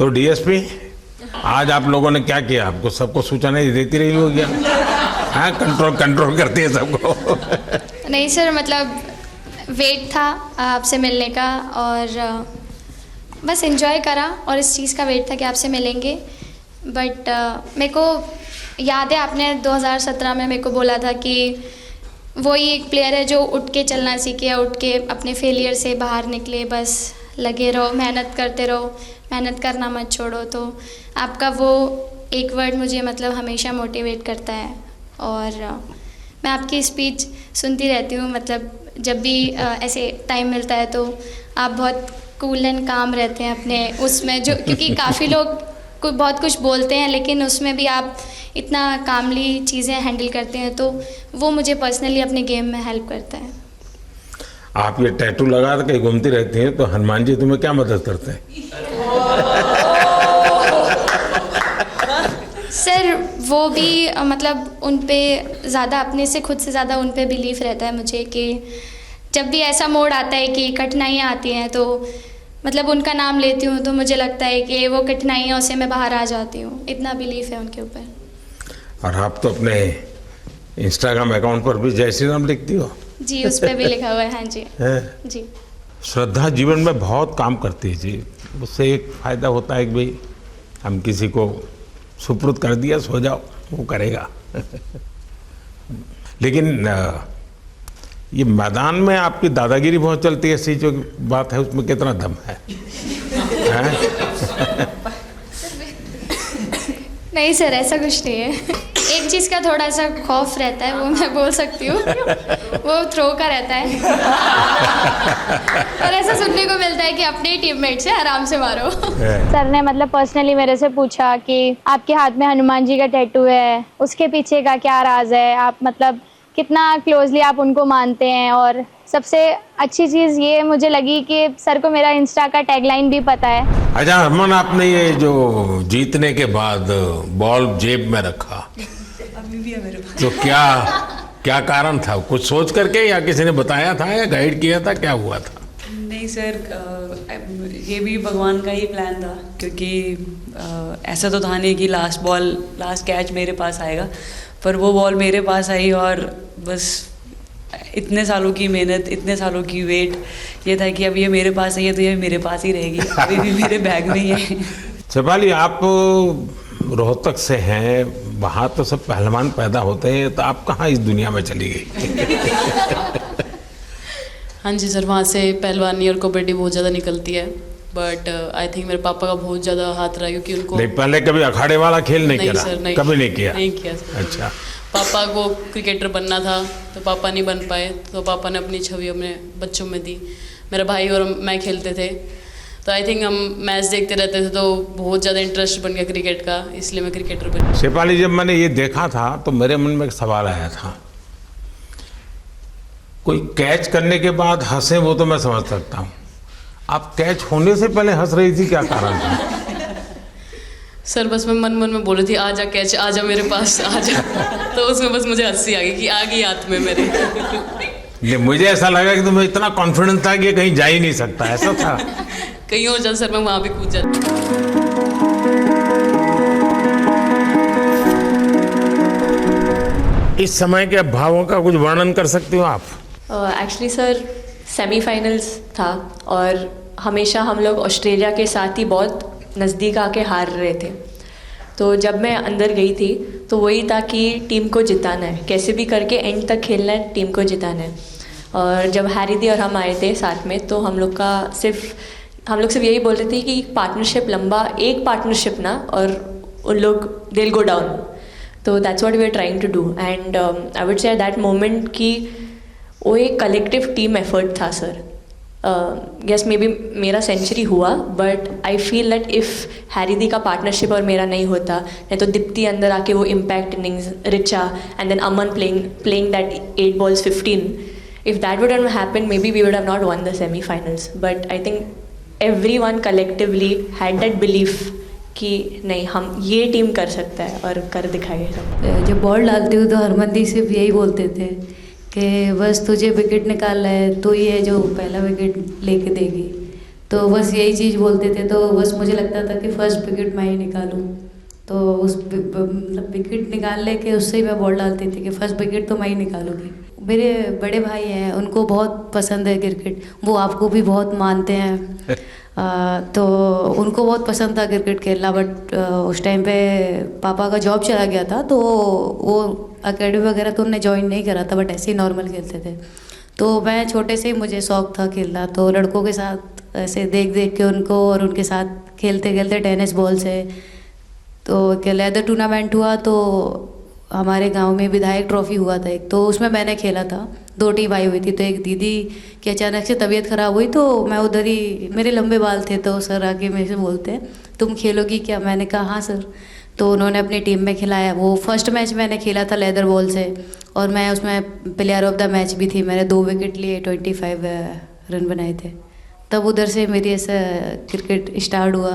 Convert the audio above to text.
तो डीएसपी आज आप लोगों ने क्या किया? आपको सबको सूचना देती रही होगी, हाँ? कंट्रोल करती है सबको। नहीं सर, मतलब वेट था आपसे मिलने का और बस एंजॉय करा और इस चीज़ का वेट था कि आपसे मिलेंगे। बट मेरे को याद है आपने 2017 में मेरे को बोला था कि वही एक प्लेयर है जो उठ के चलना सीखे, उठ के अपने फेलियर से बाहर निकले, बस लगे रहो, मेहनत करते रहो, मेहनत करना मत छोड़ो। तो आपका वो एक वर्ड मुझे मतलब हमेशा मोटिवेट करता है और मैं आपकी स्पीच सुनती रहती हूँ। मतलब जब भी ऐसे टाइम मिलता है तो आप बहुत कूल एंड काम रहते हैं अपने उसमें, जो क्योंकि काफ़ी लोग बहुत कुछ बोलते हैं लेकिन उसमें भी आप इतना कामली चीज़ें हैंडल करते हैं, तो वो मुझे पर्सनली अपने गेम में हेल्प करता है। आप ये टैटू लगा के घूमती रहती हैं, तो हनुमान जी तुम्हें क्या मदद करते हैं? सर वो भी मतलब उन पे ज़्यादा अपने से खुद से ज़्यादा उन पे बिलीफ रहता है मुझे कि जब भी ऐसा मोड़ आता है कि कठिनाइयाँ आती हैं तो मतलब उनका नाम लेती हूँ तो मुझे लगता है कि वो कठिनाइयों से मैं बाहर आ जाती हूँ। इतना बिलीफ है उनके ऊपर। और आप तो अपने इंस्टाग्राम अकाउंट पर भी जय श्री राम लिखती हो? जी, उस पर भी लिखा हुआ है। हाँ जी जी। श्रद्धा जीवन में बहुत काम करती है जी। उससे एक फ़ायदा होता है कि भाई हम किसी को सुपुर्द कर दिया, सो जाओ, वो करेगा। लेकिन ये मैदान में आपकी दादागिरी बहुत चलती है, ऐसी जो बात है उसमें कितना दम है? नहीं सर, ऐसा कुछ नहीं है। एक चीज़ का थोड़ा सा खौफ रहता है, वो मैं बोल सकती हूँ, वो थ्रो का रहता है। और ऐसा सुनने को मिलता है कि अपने टीममेट से आराम से मारो। सर ने मतलब पर्सनली मेरे से पूछा कि आपके हाथ में हनुमान जी का टैटू है, उसके पीछे का क्या राज है, आप मतलब कितना क्लोजली आप उनको मानते हैं। और सबसे अच्छी चीज़ ये मुझे लगी कि सर को मेरा इंस्टा का टैगलाइन भी पता है। अच्छा हरमन, आपने ये जो जीतने के बाद बॉल जेब में रखा, अभी भी है मेरे पास। तो क्या कारण था? कुछ सोच करके या किसी ने बताया था या गाइड किया था, क्या हुआ था? नहीं सर, ये भी भगवान का ही प्लान था, क्योंकि ऐसा तो था नहीं कि लास्ट कैच मेरे पास आएगा, पर वो बॉल मेरे पास आई और बस इतने सालों की मेहनत, इतने सालों की वेट, ये था कि अब ये मेरे पास आई है तो ये मेरे पास ही रहेगी, अभी भी मेरे बैग में ही है। शेफाली, आप रोहतक से हैं, वहाँ तो सब पहलवान पैदा होते हैं, तो आप कहाँ इस दुनिया में चली गई? हाँ जी सर, वहाँ से पहलवानी और कबड्डी बहुत ज़्यादा निकलती है, बट आई थिंक मेरे पापा का बहुत ज़्यादा हाथ रहा, क्योंकि उनको नहीं, पहले कभी अखाड़े वाला खेल नहीं किया? सर, नहीं, कभी नहीं किया? नहीं किया सर। अच्छा। पापा को क्रिकेटर बनना था तो पापा नहीं बन पाए, तो पापा ने अपनी छवि अपने बच्चों में दी। मेरा भाई और मैं खेलते थे, तो आई थिंक हम मैच देखते रहते थे, तो बहुत ज़्यादा इंटरेस्ट बन गया क्रिकेट का, इसलिए मैं क्रिकेटर बनी। शेफाली, जब मैंने ये देखा था तो मेरे मन में एक सवाल आया था। कोई कैच करने के बाद हंसे वो तो मैं समझ सकता हूँ, आप कैच होने से पहले हंस रही थी, क्या कारण था? सर बस मैं मन में बोल रही थी, आजा कैच, आजा मेरे पास, आजा। तो उसमें बस मुझे हंसी आ गई कि आ गई हाथ में मेरे। नहीं, मुझे ऐसा लगा कि तुम्हें इतना कॉन्फिडेंस था कि ये कहीं जा ही नहीं सकता, ऐसा था? कहीं और जा सर, मैं वहाँ भी कूद जाती। इस समय के भावों का कुछ वर्णन कर सकते हो आप? एक्चुअली सर, सेमीफाइनल्स था और हमेशा हम लोग ऑस्ट्रेलिया के साथ ही बहुत नज़दीक आके हार रहे थे। तो जब मैं अंदर गई थी तो वही था कि टीम को जिताना है, कैसे भी करके एंड तक खेलना है, टीम को जिताना है। और जब हैरी दी और हम आए थे साथ में, तो हम लोग सिर्फ यही बोल रहे थे कि पार्टनरशिप लंबा, एक पार्टनरशिप ना, और उन लोग दिल गो डाउन। तो that's what we are trying to do, and I would say at that moment कि वो एक कलेक्टिव टीम एफर्ट था सर। यस, मे बी मेरा सेंचुरी हुआ, but I feel that if Harry di का पार्टनरशिप और मेरा नहीं होता, नहीं तो दीप्ति अंदर आके वो impact innings, Richa and then Aman playing that 8 balls 15, if that would have happened, maybe we would have not won the semi-finals. But I think everyone collectively had that belief कि नहीं, हम ये टीम कर सकता है और कर दिखाएगा। जब बॉल डालती हूँ तो हरमनदीप सिर्फ यही बोलते थे कि बस तुझे विकेट निकालना है, तो ही है जो पहला विकेट लेके देगी। तो बस यही चीज़ बोलते थे, तो बस मुझे लगता था कि फर्स्ट विकेट मैं ही निकालूं। तो उस मतलब विकेट निकालने के उससे ही मैं बॉल डालती थी कि फर्स्ट विकेट तो मैं ही निकालूंगी। मेरे बड़े भाई हैं, उनको बहुत पसंद है क्रिकेट, वो आपको भी बहुत मानते हैं। तो उनको बहुत पसंद था क्रिकेट खेलना, बट उस टाइम पे पापा का जॉब चला गया था, तो वो एकेडमी वगैरह तो उन्होंने ज्वाइन नहीं करा था, बट ऐसे ही नॉर्मल खेलते थे। तो मैं छोटे से ही मुझे शौक था खेलना, तो लड़कों के साथ ऐसे देख देख के उनको और उनके साथ खेलते खेलते टेनिस बॉल से, तो लेदर टूर्नामेंट हुआ, तो हमारे गांव में विधायक ट्रॉफी हुआ था एक, तो उसमें मैंने खेला था। 2 टीम आई हुई थी, तो एक दीदी की अचानक से तबीयत ख़राब हुई, तो मैं उधर ही, मेरे लंबे बाल थे, तो सर आके मेरे से बोलते हैं तुम खेलोगी क्या? मैंने कहा हाँ सर। तो उन्होंने अपनी टीम में खिलाया। वो फर्स्ट मैच मैंने खेला था लेदर बॉल से, और मैं उसमें प्लेयर ऑफ द मैच भी थी। मैंने 2 विकेट लिए, 25 रन बनाए थे। तब उधर से मेरी ऐसा क्रिकेट स्टार्ट हुआ।